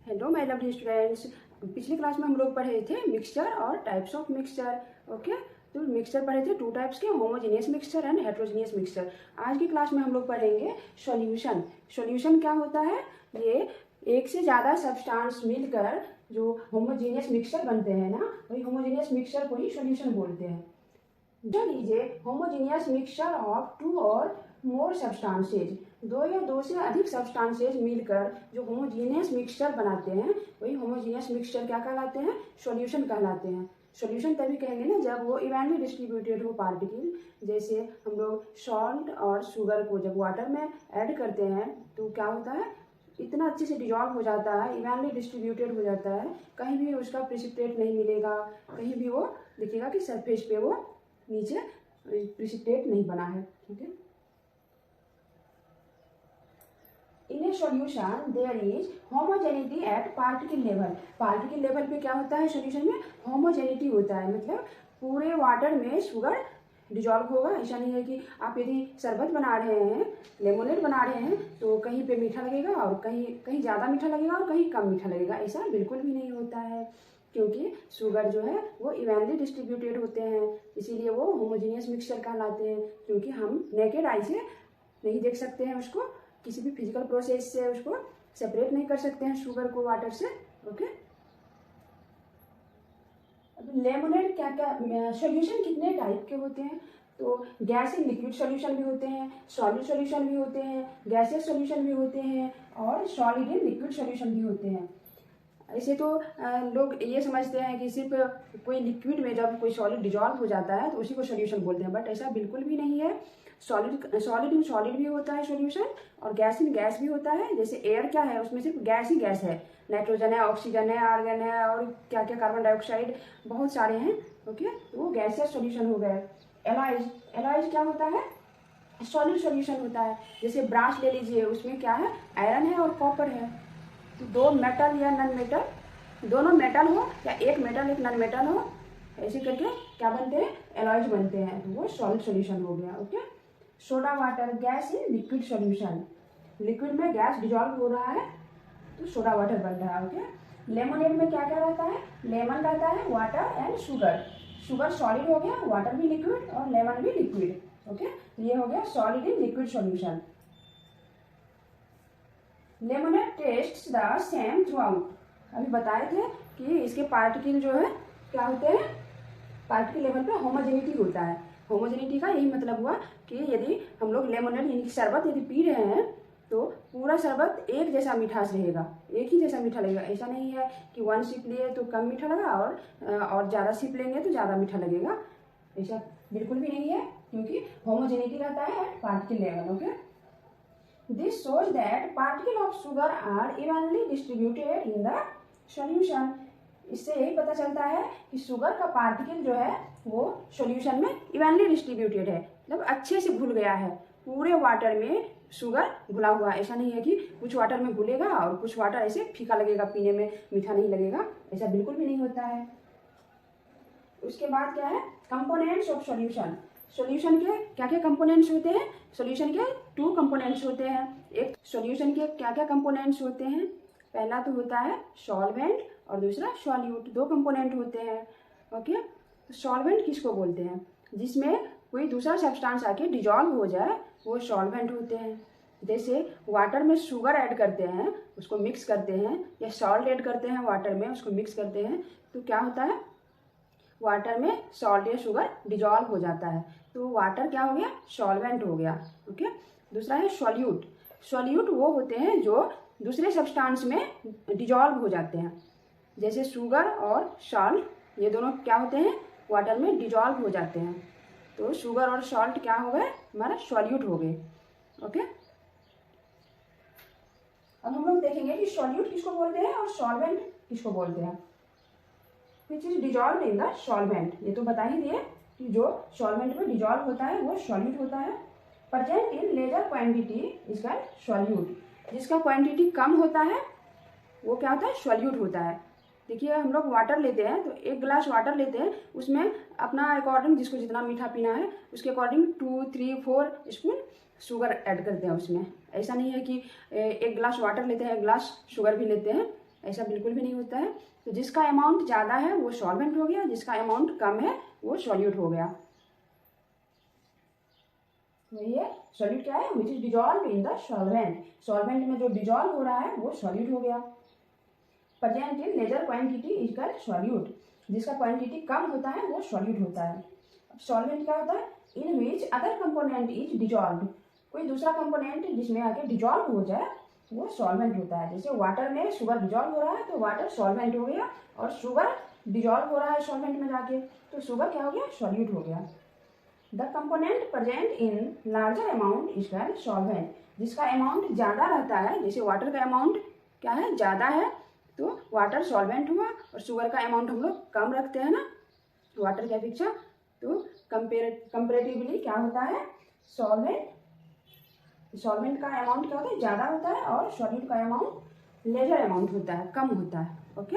Hello my lovely students. पिछली class में हम लोग पढ़े थे मिक्सचर और टाइप्स ऑफ मिक्सचर। ओके, तो मिक्सचर पढ़े थे 2 टाइप्स के, homogeneous mixture and heterogeneous mixture. आज की क्लास में हम लोग पढ़ेंगे सॉल्यूशन। सॉल्यूशन क्या होता है? ये एक से ज़्यादा सब्सटेंस मिलकर जो होमोजेनियस मिक्सचर बनते हैं ना, वही होमोजेनियस मिक्सचर को ही सॉल्यूशन बोलते हैं। जो लीजिए होमोजेनियस मिक्सचर ऑफ 2 और मोर सब्सटेंसेज, 2 या 2 से अधिक सब्सटेंसेज मिलकर जो होमोजेनियस मिक्सचर बनाते हैं वही होमोजेनियस मिक्सचर क्या कहलाते हैं? सॉल्यूशन कहलाते हैं। सॉल्यूशन तभी कहेंगे ना जब वो इवनली डिस्ट्रीब्यूटेड हो पार्टिकल। जैसे हम लोग सॉल्ट और शुगर को जब वाटर में ऐड करते हैं तो क्या होता है, इतना अच्छे से डिजॉल्व हो जाता है, इवनली डिस्ट्रीब्यूटेड हो जाता है, कहीं भी उसका प्रेसिपिटेट नहीं मिलेगा, कहीं भी वो दिखेगा कि सरफेस पे वो नीचे प्रेसिपिटेट नहीं बना है। ठीक है, in a solution there is homogeneity at particle level. Particle level पे क्या होता है? सॉल्यूशन में होमोजेनिटी होता है, मतलब पूरे वाटर में शुगर डिजॉल्व होगा। ऐसा नहीं है कि आप यदि शरबत बना रहे हैं, लेमोनेड बना रहे हैं, तो कहीं पे मीठा लगेगा और कहीं कहीं ज़्यादा मीठा लगेगा और कहीं कम मीठा लगेगा। ऐसा बिल्कुल भी नहीं होता है, क्योंकि शुगर जो है वो इवनली डिस्ट्रीब्यूटेड होते हैं, इसीलिए वो होमोजेनियस मिक्सचर कहलाते हैं। क्योंकि हम नेकेड आई से नहीं देख सकते हैं उसको, किसी भी फिजिकल प्रोसेस से उसको सेपरेट नहीं कर सकते हैं शुगर को वाटर से। ओके, लेमोनेड क्या क्या सॉल्यूशन कितने टाइप के होते हैं? तो गैसियस लिक्विड सॉल्यूशन भी होते हैं, सॉलिड सॉल्यूशन भी होते हैं, गैसियस सॉल्यूशन भी होते हैं और सॉलिड इन लिक्विड सॉल्यूशन भी होते हैं। ऐसे तो लोग ये समझते हैं कि सिर्फ कोई लिक्विड में जब कोई सॉलिड डिजॉल्व हो जाता है तो उसी को सॉल्यूशन बोलते हैं, बट ऐसा बिल्कुल भी नहीं है। सॉलिड इन सॉलिड भी होता है सॉल्यूशन, और गैस इन गैस भी होता है। जैसे एयर क्या है, उसमें सिर्फ गैस ही गैस है, नाइट्रोजन है, ऑक्सीजन है, आर्गन है और क्या क्या कार्बन डाइऑक्साइड बहुत सारे हैं। ओके, तो वो गैसियस सॉल्यूशन हो गए। एलाइज, एलाइज क्या होता है? सॉलिड सॉल्यूशन होता है। जैसे ब्रास ले लीजिए, उसमें क्या है? आयरन है और कॉपर है। तो 2 मेटल या नॉन मेटल, दोनों मेटल हो या एक मेटल एक नॉन मेटल हो, ऐसे करके क्या बनते हैं? एलॉयज बनते हैं, तो वो सॉलिड सॉल्यूशन हो गया। Okay, soda water, gas in liquid solution, liquid में गैस डिजॉल्व हो रहा है तो सोडा वाटर बन रहा है। ओके, लेमोनेड में क्या क्या रहता है? लेमन रहता है, water and sugar. Sugar solid हो गया, वाटर भी लिक्विड और लेमन भी लिक्विड। ओके, तो ये हो गया solid in liquid solution. Lemonade tests the same through out. अभी बताए थे कि इसके पार्टिकल जो है क्या होते हैं? पार्टिकल लेवल पे होमोजेनिटी होता है। होमोजेनिटी का यही मतलब हुआ कि यदि हम लोग लेमोनेड यानी शरबत यदि पी रहे हैं तो पूरा शरबत एक जैसा मिठास रहेगा, एक ही जैसा मीठा लगेगा। ऐसा नहीं है कि 1 सिप लिए तो कम मीठा लगा और ज़्यादा सिप लेंगे तो ज़्यादा मीठा लगेगा। ऐसा बिल्कुल भी नहीं है, क्योंकि होमोजेनिटी रहता है at particle level. Okay, this shows that particle of sugar are evenly distributed in the solution। इससे यही पता चलता है कि शुगर का पार्टिकल जो है वो सॉल्यूशन में इवनली डिस्ट्रीब्यूटेड है, मतलब अच्छे से घुल गया है। पूरे वाटर में शुगर घुला हुआ है। ऐसा नहीं है कि कुछ वाटर में घुलेगा और कुछ वाटर ऐसे फीका लगेगा, पीने में मीठा नहीं लगेगा, ऐसा बिल्कुल भी नहीं होता है। उसके बाद क्या है? Components of solution. सॉल्यूशन के क्या क्या कंपोनेंट्स होते हैं? सॉल्यूशन के 2 कंपोनेंट्स होते हैं। एक सॉल्यूशन के क्या क्या कंपोनेंट्स होते हैं? पहला तो होता है सॉल्वेंट और दूसरा सॉल्यूट, 2 कंपोनेंट होते हैं। ओके, सॉल्वेंट किसको बोलते हैं? जिसमें कोई दूसरा सब्सटेंस आके डिजॉल्व हो जाए वो सॉल्वेंट होते हैं। जैसे वाटर में शुगर ऐड करते हैं, उसको मिक्स करते हैं, या सॉल्ट ऐड करते हैं वाटर में, उसको मिक्स करते हैं, तो क्या होता है? वाटर में सॉल्ट या शुगर डिजॉल्व हो जाता है, तो वाटर क्या हो गया? सॉल्वेंट हो गया। ओके, दूसरा है सॉल्यूट। सॉल्यूट वो होते हैं जो दूसरे सब्सटेंस में डिजॉल्व हो जाते हैं। जैसे शुगर और सॉल्ट, ये दोनों क्या होते हैं? वाटर में डिजॉल्व हो जाते हैं, तो शुगर और सॉल्ट क्या हो गए? हमारा सॉल्यूट हो गए। ओके, अब हम लोग देखेंगे कि सॉल्यूट किसको बोलते हैं और सॉल्वेंट किसको बोलते हैं। Which is dissolve in the solvent, ये तो बता ही दिए कि जो सॉल्वेंट में डिजॉल्व होता है वो सॉल्यूट होता है। Present in larger quantity is called solute. जिसका क्वांटिटी कम होता है वो क्या होता है? सॉल्यूट होता है। देखिए, हम लोग वाटर लेते हैं तो 1 गिलास वाटर लेते हैं, उसमें अपना अकॉर्डिंग जिसको जितना मीठा पीना है उसके अकॉर्डिंग 2, 3, 4 स्पून शुगर ऐड करते हैं उसमें। ऐसा नहीं है कि 1 गिलास वाटर लेते हैं 1 गिलास शुगर भी लेते हैं, ऐसा बिल्कुल भी नहीं होता है। तो जिसका अमाउंट ज़्यादा है वो सॉल्वेंट हो गया, जिसका अमाउंट कम है वो सॉल्यूट हो गया। तो ये सॉल्यूट क्या है, which is dissolve in the solvent, solvent में जो डिजॉल्व हो रहा है वो सॉल्यूट हो गया। Present in larger quantity is called solute, जिसका क्वांटिटी कम होता है वो सॉल्यूट होता है। अब सॉल्वेंट क्या होता है, in which other component is dissolve, कोई दूसरा कंपोनेंट जिसमें आके डिजॉल्व हो जाए वो सॉल्वेंट होता है। जैसे वाटर में शुगर डिजॉल्व हो रहा है तो वाटर सॉल्वेंट हो गया, और शुगर डिजॉल्व हो रहा है सॉल्वेंट में जाके तो शुगर क्या हो गया, सॉल्यूट हो गया। The component present in larger amount is called solvent, जिसका अमाउंट ज़्यादा रहता है, जैसे वाटर का अमाउंट क्या है, ज़्यादा है तो वाटर सॉल्वेंट हुआ, और शुगर का अमाउंट हम लोग कम रखते हैं ना वाटर की अपेक्षा, तो कंपेरेटिवली क्या होता है, सॉल्वेंट का अमाउंट क्या होता है, ज़्यादा होता है, और सॉल्यूट का अमाउंट लेजर अमाउंट होता है, कम होता है। ओके,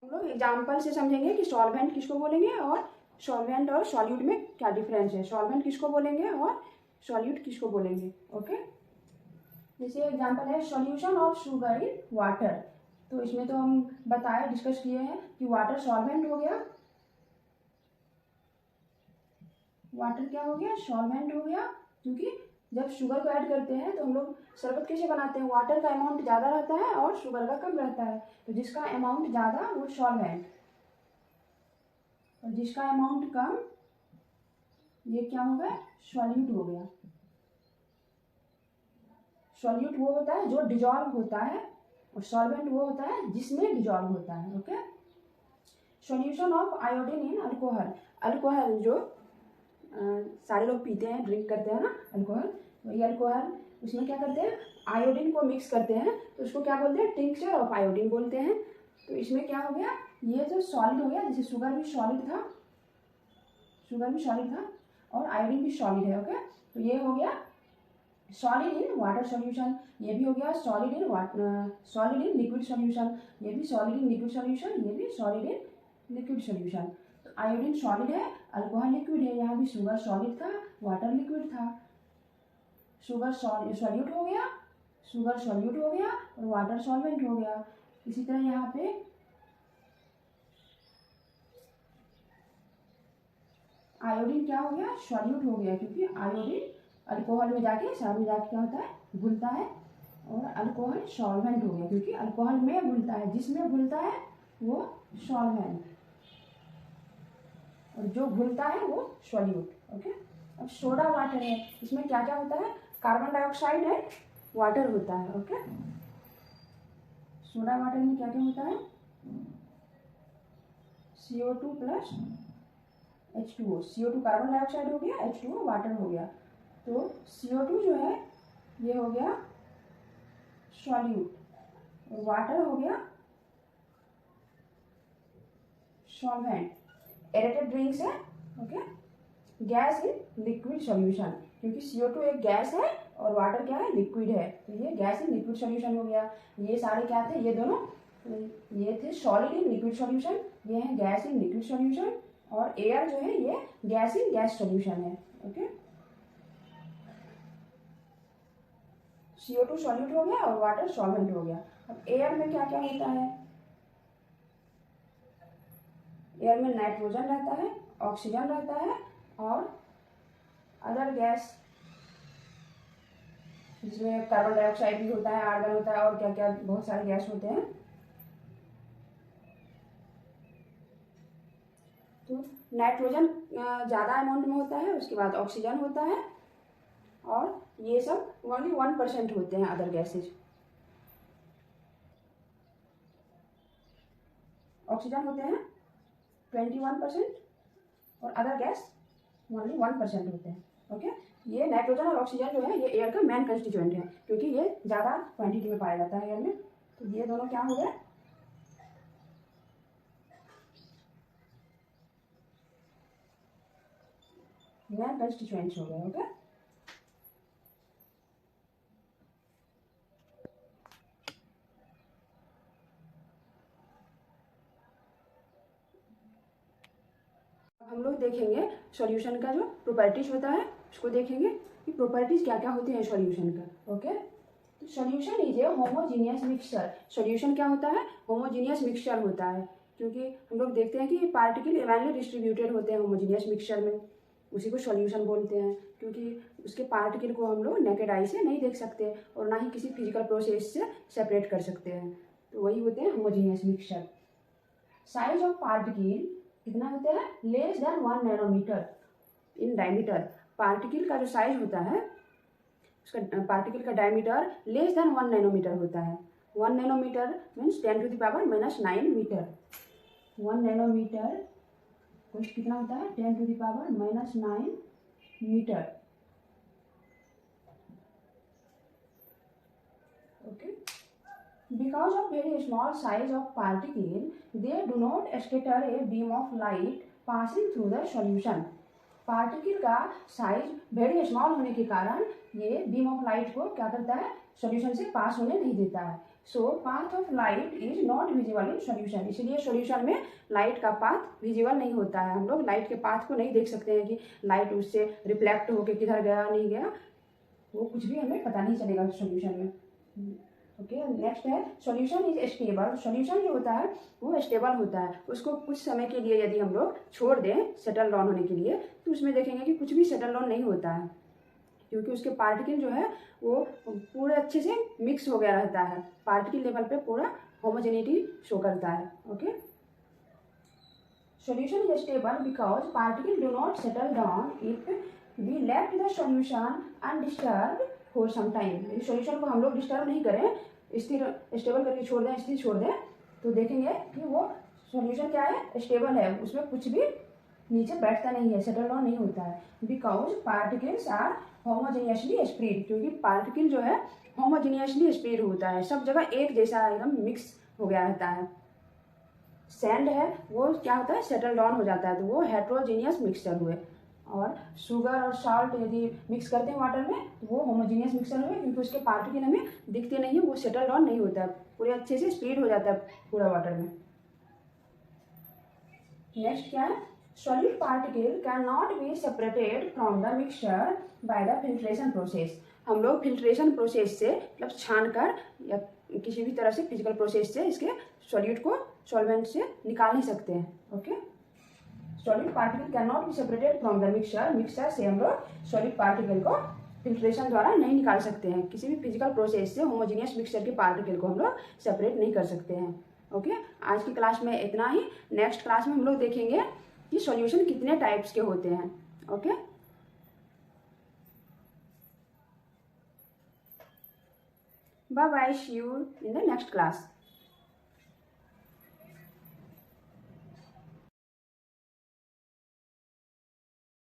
हम लोग एग्जाम्पल से समझेंगे कि सॉल्वेंट किसको बोलेंगे और सॉल्वेंट और सॉल्यूट में क्या डिफरेंस है, सॉल्वेंट किसको बोलेंगे और सॉल्यूट किसको बोलेंगे। ओके, जैसे एग्जांपल है solution of sugar in water, तो इसमें तो हम बताए, डिस्कस किए हैं कि वाटर सॉल्वेंट हो गया, वाटर क्या हो गया, सॉल्वेंट हो गया, क्योंकि जब शुगर को ऐड करते हैं तो हम लोग शरबत कैसे बनाते हैं, वाटर का अमाउंट ज़्यादा रहता है और शुगर का कम रहता है, तो जिसका अमाउंट ज़्यादा वो सॉल्वेंट, और जिसका अमाउंट कम ये क्या हो गया, सॉल्यूट हो गया। सॉल्यूट वो होता है जो डिजॉल्व होता है, और सॉल्वेंट वो होता है जिसमें डिजॉल्व होता है। Okay, solution of iodine in alcohol, alcohol जो सारे लोग पीते हैं, ड्रिंक करते हैं ना अल्कोहल, वही अल्कोहल, उसमें क्या करते हैं, आयोडीन को मिक्स करते हैं, तो उसको क्या बोलते हैं, टिंक्चर ऑफ आयोडीन बोलते हैं। तो इसमें क्या हो गया, ये जो सॉलिड हो गया, जैसे शुगर भी सॉलिड था, शुगर भी सॉलिड था और आयोडीन भी सॉलिड है। ओके, तो ये हो गया सॉलिड इन वाटर सॉल्यूशन, ये भी हो गया solid in solid in liquid solution, ये भी सॉलिड इन लिक्विड सॉल्यूशन, ये भी सॉलिड इन लिक्विड सॉल्यूशन। तो आयोडीन सॉलिड है, अल्कोहल लिक्विड है, यहाँ भी शुगर सॉलिड था, वाटर लिक्विड था, शुगर सॉल्यूट हो गया, शुगर सॉल्यूट हो गया और वाटर सॉल्वेंट हो गया। इसी तरह यहाँ पे आयोडीन क्या हो गया, सॉल्यूट हो गया, क्योंकि आयोडीन अल्कोहल में जाके साथ में जाके क्या होता है, घुलता है, और अल्कोहल सॉल्वेंट हो गया, क्योंकि अल्कोहल में घुलता है, जिसमें घुलता है वो सॉल्वेंट, और जो घुलता है वो सॉल्यूट। ओके, अब सोडा वाटर है, इसमें क्या क्या होता है, कार्बन डाइऑक्साइड है, वाटर होता है। ओके, सोडा वाटर में क्या क्या होता है, CO2 plus H2O, CO2 carbon dioxide हो गया, H2O वाटर हो गया, तो CO2 जो है ये हो गया सॉल्यूट, और वाटर हो गया सॉल्वेंट। एरेटेड ड्रिंक्स है, okay, gas in liquid solution, क्योंकि CO2 एक गैस है और वाटर क्या है, लिक्विड है, तो ये गैस इन लिक्विड सॉल्यूशन हो गया। ये सारे क्या थे, ये दोनों ये थे सॉलिड इन लिक्विड सॉल्यूशन, ये है गैस इन लिक्विड सॉल्यूशन, और एयर जो है ये गैस इन गैस सॉल्यूशन है। ओके, CO2 सॉल्यूट हो गया और वाटर सॉल्वेंट हो गया। अब एयर में क्या क्या होता है, एयर में नाइट्रोजन रहता है, ऑक्सीजन रहता है, और अदर गैस जिसमें कार्बन डाइऑक्साइड भी होता है, आर्गन होता है, और क्या क्या बहुत सारे गैस होते हैं। तो नाइट्रोजन ज़्यादा अमाउंट में होता है, उसके बाद ऑक्सीजन होता है, और ये सब ओनली 1% होते हैं अदर गैसेज। ऑक्सीजन होते हैं 21% और अदर गैस ओनली 1% होते हैं। ओके, ये नाइट्रोजन और ऑक्सीजन जो है ये एयर का मेन कंस्टिट्यूएंट है, क्योंकि ये ज़्यादा क्वांटिटी में पाया जाता है एयर में, तो ये दोनों क्या हो गए, मेन कंस्टिट्यूएंट्स हो गए। ओके, हम लोग देखेंगे सॉल्यूशन का जो प्रॉपर्टीज होता है उसको देखेंगे कि प्रॉपर्टीज क्या क्या होती हैं सॉल्यूशन का। ओके, तो solution is a homogeneous mixture. Solution क्या होता है? होमोजीनियस मिक्सचर होता है, क्योंकि हम लोग देखते हैं कि पार्टिकल इवनली डिस्ट्रीब्यूटेड होते हैं होमोजीनियस मिक्सचर में, उसी को सॉल्यूशन बोलते हैं, क्योंकि उसके पार्टिकल को हम लोग नेकेड आई से नहीं देख सकते और ना ही किसी फिजिकल प्रोसेस से सेपरेट कर सकते हैं, तो वही होते हैं homogeneous mixture. Size of particle कितना होता है? Less than 1 nanometre in diameter. Particle का जो साइज होता है, उसका पार्टिकल का डायमीटर लेस देन 1 नैनोमीटर होता है। 1 नैनोमीटर मीन्स 10⁻⁻9 मीटर। 1 नैनोमीटर कुछ कितना होता है? 10⁻⁻9 metre. Okay, because of very small size of particle, they do not scatter a beam of light passing through the solution. Particle का size very small होने के कारण ये बीम ऑफ लाइट को क्या करता है? सॉल्यूशन से पास होने नहीं देता है। So path of light is not visible in solution. इसलिए सॉल्यूशन में लाइट का पाथ विजिबल नहीं होता है। हम लोग लाइट के पाथ को नहीं देख सकते हैं कि लाइट उससे रिफ्लेक्ट होकर किधर गया नहीं गया, वो कुछ भी हमें पता नहीं चलेगा सॉल्यूशन में। ओके, नेक्स्ट है सॉल्यूशन इज स्टेबल। सॉल्यूशन जो होता है वो स्टेबल होता है। उसको कुछ समय के लिए यदि हम लोग छोड़ दें सेटल डाउन होने के लिए, तो उसमें देखेंगे कि कुछ भी सेटल डाउन नहीं होता है, क्योंकि उसके पार्टिकल जो है वो पूरे अच्छे से मिक्स हो गया रहता है। पार्टिकल लेवल पे पूरा होमोजेनिटी शो करता है। Okay, solution is stable because particle do not settle down if we left the solution undisturbed for some time. यदि सॉल्यूशन को हम लोग डिस्टर्ब नहीं करें, स्थिर स्टेबल करके छोड़ दें, स्थिर छोड़ दें, तो देखेंगे कि वो सॉल्यूशन क्या है? स्टेबल है, उसमें कुछ भी नीचे बैठता नहीं है, सेटल डाउन नहीं होता है। Because particles are homogeneously spread, क्योंकि पार्टिकल जो है होमोजीनियसली स्प्रेड होता है, सब जगह एक जैसा एकदम मिक्स हो गया रहता है। सैंड है वो क्या होता है? सेटल डाउन हो जाता है, तो वो हेट्रोजीनियस मिक्सचर हुए। और शुगर और साल्ट यदि मिक्स करते हैं वाटर में, तो वो होमोजीनियस मिक्सचर हुए, क्योंकि उसके पार्टिकल हमें दिखते नहीं है, वो सेटल डाउन नहीं होता है, पूरे अच्छे से स्प्रेड हो जाता है पूरा वाटर में। नेक्स्ट क्या है? Solid particle can not be separated from the mixture by the filtration process. हम लोग फिल्ट्रेशन प्रोसेस से मतलब छान कर या किसी भी तरह से फिजिकल प्रोसेस से इसके सॉल्यूट को सॉल्वेंट से निकाल नहीं सकते हैं। Okay, solid particle can not be separated from the mixture. Mixture से हम लोग सॉलिड पार्टिकल को फिल्ट्रेशन द्वारा नहीं निकाल सकते हैं। किसी भी फिजिकल प्रोसेस से होमोजीनियस मिक्सचर के पार्टिकल को हम लोग सेपरेट नहीं कर सकते हैं। ओके, आज की क्लास में इतना ही। नेक्स्ट क्लास में हम लोग देखेंगे कि सॉल्यूशन कितने टाइप्स के होते हैं। Okay, bye bye, see you in the next class.